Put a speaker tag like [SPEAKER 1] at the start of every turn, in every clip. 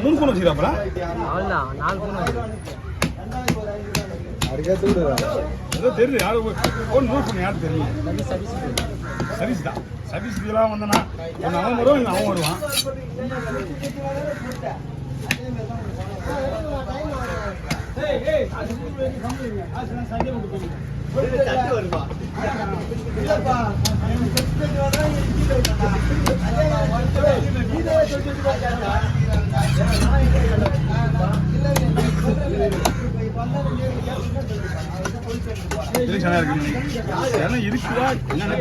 [SPEAKER 1] மூணு பூனை வச்சுக்கிறாப்பா தெரியுது யாரும் யாரும் தெரியும் சர்வீஸ் தான் சர்வீஸ்லாம் வந்தனா அவன் வருவான் இல்லை அவன் வருவான் இருக்குதா என்ன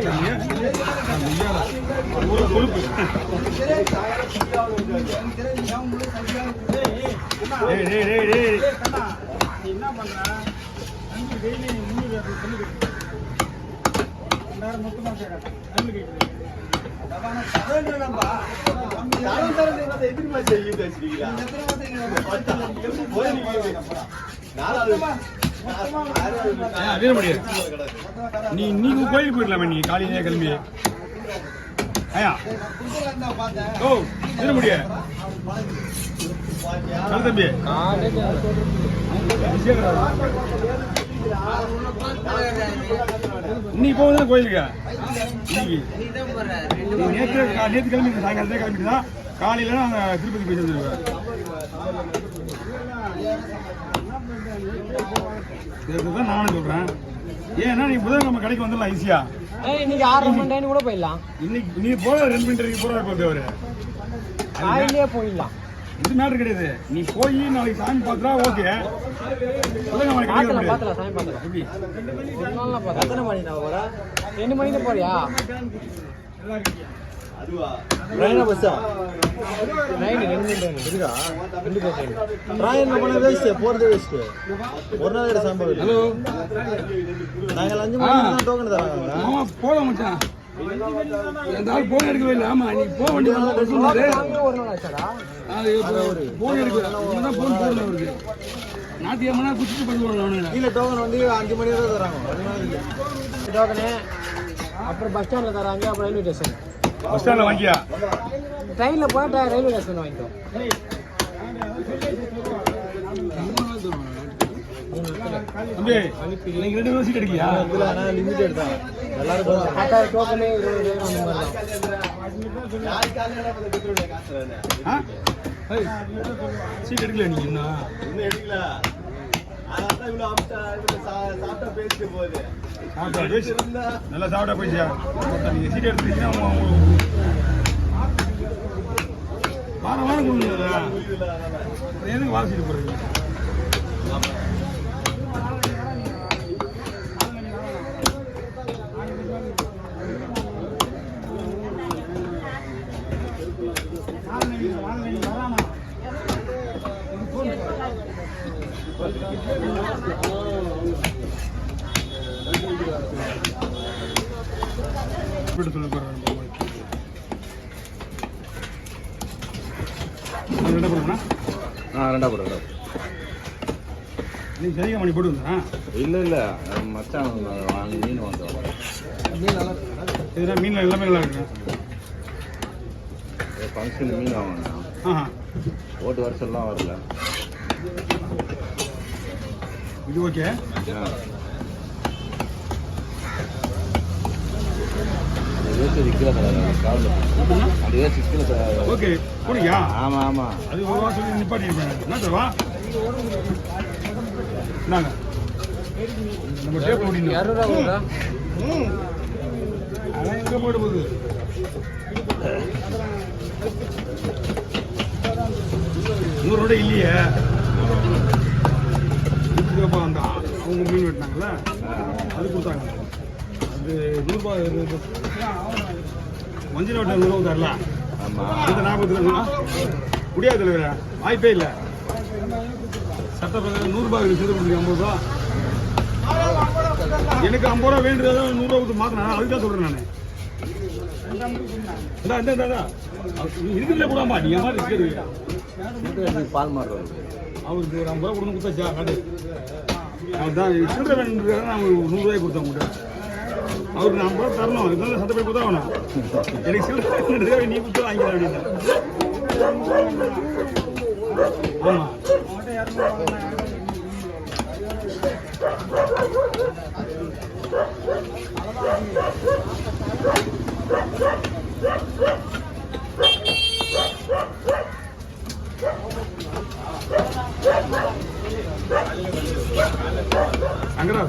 [SPEAKER 1] ஒரு கொழுப்பு என்ன பண்ற நீ இன்னைக்கு கோயிலுக்கு போயிடலாமே நீ காலையிலே கிளம்பி ஐயா ஓ தின முடிய தம்பி இன்னைக்கு போகுது கோயிலுக்கு நேற்று கிளம்பி சாயங்காலத்தே கிளம்பிட்டுதான் காலையில நாங்கள் திருப்பதி போய் வந்துருவேன் இதுதான் நானும் சொல்றேன் ஏன்னா நீ புதன்கிழமை கடைக்கு வந்துடலாம் ஈஸியா
[SPEAKER 2] இன்னைக்கு 6 மணி நேரம் கூட போயிடலாம்
[SPEAKER 1] இன்னைக்கு நீ போற 2 மணி நேரம் போற போறவரு
[SPEAKER 2] காலையிலே போயிடலாம்
[SPEAKER 1] இது மேட்டர் கிடையாது நீ போய் நாளைக்கு சாமி பார்த்தா ஓகே புதன்கிழமை கடைக்கு
[SPEAKER 2] பார்த்தலாம் சாமி பார்த்தலாம் எப்படி எத்தனை மணி நான் போற 2 மணிக்கு போறியா
[SPEAKER 3] ட்ரெயினா பஸ்ஸா
[SPEAKER 2] ட்ரெயின் 2 மணி
[SPEAKER 3] இருக்கா 2 பஸ் ட்ரெயின்ல போனா வேஸ்ட் போறது வேஸ்ட் ஒரு நாள் எடுத்து சாம்பல் ஹலோ நாங்க 5 மணிக்கு டோக்கன் தராங்க
[SPEAKER 1] ஆமா போலாம் மச்சான் அந்த ஆள் போன் எடுக்கவே இல்ல ஆமா நீ போக வேண்டிய சொன்னாரு
[SPEAKER 2] ஒரு நாள் ஆச்சாடா
[SPEAKER 1] அது போன் எடுக்கல நான் போன் போடல அவருக்கு நாட்டியம்னா குச்சிட்டு பண்ணுவாங்க அவனுங்க
[SPEAKER 3] இல்ல டோக்கன் வந்து 5 மணிக்கு தான் தராங்க அதனால இல்ல
[SPEAKER 2] டோக்கன் அப்புறம் பஸ் ஸ்டாண்ட்ல தராங்க அப்புறம் ரயில்வே ஸ்டேஷன்
[SPEAKER 1] பஸ் ஸ்டாண்ட்ல வாங்கியா
[SPEAKER 2] ட்ரெயின்ல போனா ரயில்வே ஸ்டேஷன் வாங்கிக்கோ
[SPEAKER 1] தம்பி நீங்க 2 பேரும் சீட் எடுக்கியா
[SPEAKER 3] இதுல انا லிமிட்டட் தான் எல்லாரும்
[SPEAKER 2] டோக்கன் 20 அந்த மாதிரி தான்
[SPEAKER 3] யார் காலையில பத்த பெட்ரோல் காசுறானே
[SPEAKER 1] சீட் எடுக்கல நீ இன்னும்
[SPEAKER 3] எடுக்கல அதான் இவ்வளவு அம்சா சாப்பிட்டா பேசிட்டு போகுது
[SPEAKER 1] நல்லா சாப்பிட்டா போயிடுச்சா நீங்க சீட் எடுத்துட்டீங்கன்னா வாரம் வாரம் கொடுங்க எதுக்கு வாரம் சீட்டு போடுறீங்க நீ சரியா மணி போட்டு வந்தா
[SPEAKER 3] இல்ல இல்ல மச்சான் வாங்கி மீன் வந்தோம்
[SPEAKER 2] மீன் நல்லா
[SPEAKER 1] இதுல மீன் எல்லாமே நல்லா இருக்கு
[SPEAKER 3] ஃபங்க்ஷன் மீன் வாங்கணும் ஓட்டு வருஷம்லாம் வரல
[SPEAKER 1] இது ஓகே ஓகே போனியா
[SPEAKER 3] ஆமா ஆமா
[SPEAKER 1] அது ஒரு வாரம் நிப்பாட்டிருப்பேன் என்ன தருவா நாங்க நம்ம டேப் ஓடினோம்
[SPEAKER 2] 200 ரூபா
[SPEAKER 1] அவன் எங்க போயிட போகுது நூறு இல்லையே அந்த அவங்க மீன் வெட்டினாங்கல்ல அது கொடுத்தாங்க அது 100 ரூபாய் மஞ்சள் நோட்டை 100 ரூபா தரல அந்த 40 முடியாது தலைவர வாய்ப்பே இல்லை சட்ட பிரகாரம் 100 ரூபாய் சேர்த்து கொடுங்க 50 ரூபா எனக்கு 50 ரூபா வேண்டியதை 100 ரூபா கொடுத்து மாத்தினா அதுதான் சொல்றேன் நான் இருக்குல்ல கூடாமா நீ மாதிரி இருக்கு
[SPEAKER 3] பால் மாடுறது
[SPEAKER 1] அவருக்கு ஒரு 50 ரூபா கொடுத்து கொடுத்தாச்சா காட்டு அதான் சில்லறை வேணுன்றதுக்காக நான் ஒரு 100 ரூபாய் கொடுத்தேன் உங்கள்கிட்ட. அவருக்கு நான் 50 ரூபா தரணும், இருந்தாலும் சட்டப்படி கொடுத்தா வேணும். எனக்கு சில்லறை வேணுன்றதுக்காக நீ கொடுத்து வாங்கிக்கலாம் அப்படின்னு. ஆமா அங்கடா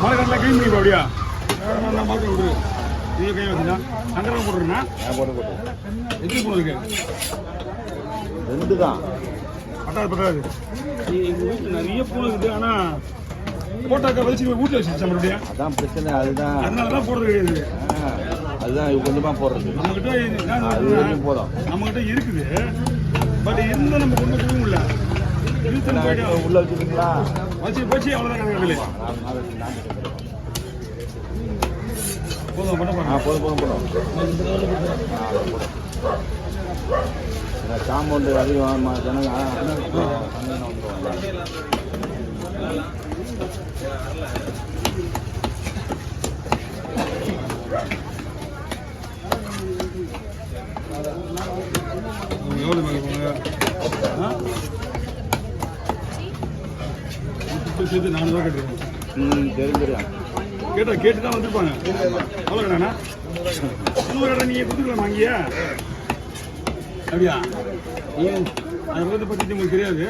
[SPEAKER 1] மழைக்காட்டில் கிளீன் பண்ணி அப்படியா நான் பார்க்க விடு. நீ கை வச்சுனா அங்கடா போட்டுருண்ணா எத்தனை பூனை இருக்கு?
[SPEAKER 3] 2 தான்.
[SPEAKER 1] பட்டாது எங்கள் வீட்டில் நிறைய பூனை இருக்குது. ஆனால் போட்டாக்கா வச்சு வீட்டில் வச்சு மறுபடியும்
[SPEAKER 3] அதான் பிரச்சனை. அதுதான்
[SPEAKER 1] அதனால தான் போடுறது கிடையாது.
[SPEAKER 3] அதுதான் கொஞ்சமாக போடுறது.
[SPEAKER 1] நம்மகிட்ட
[SPEAKER 3] போதும்.
[SPEAKER 1] நம்மகிட்ட இருக்குது. பட் இருந்தால் நம்ம கொண்டு போக முடியல.
[SPEAKER 3] உள்ள வச்சுருக்கீங்களா?
[SPEAKER 1] வச்சு அவ்வளோதான் கணக்கு. போதும் பண்ண
[SPEAKER 3] போதும். காம்பவுண்டு அதிகம் ஜனங்க
[SPEAKER 1] எவ்வளோ மேலே போங்க சேர்த்து 4 ரூபா கேட்டுருக்கோம்.
[SPEAKER 3] தெரிஞ்சிடும்.
[SPEAKER 1] கேட்டு தான் வந்துருப்பாங்க. எவ்வளோ கண்ணா 300 கடை நீங்கள் கொடுத்துக்கலாம் வாங்கியா அப்படியா? ஏன் அதை பற்றி உங்களுக்கு தெரியாது.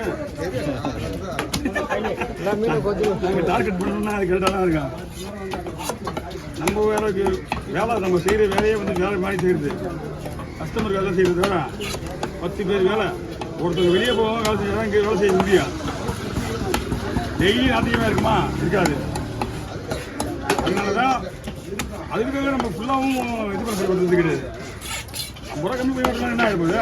[SPEAKER 1] நாங்கள் டார்கெட் பண்ணணும்னா அது கரெக்டாக தான் இருக்கான். நம்ம வேலை நம்ம செய்கிற வேலையே வந்து வேலை மாதிரி செய்கிறது. கஸ்டமருக்கு வேலை செய்கிறது வேற 10 பேர் வேலை. ஒருத்தர் வெளியே போவோம் வேலை செய்யலாம், இங்கே வேலை செய்ய முடியும். டெய்லி அதிகமாக இருக்குமா? இருக்காது. அதனால தான் அதுக்காக நம்ம ஃபுல்லாகவும் இது பண்ண போய் கிடையாது. 50 ரூபா கம்மி பண்ணி விட்டுலாம் என்ன ஆகிடுது?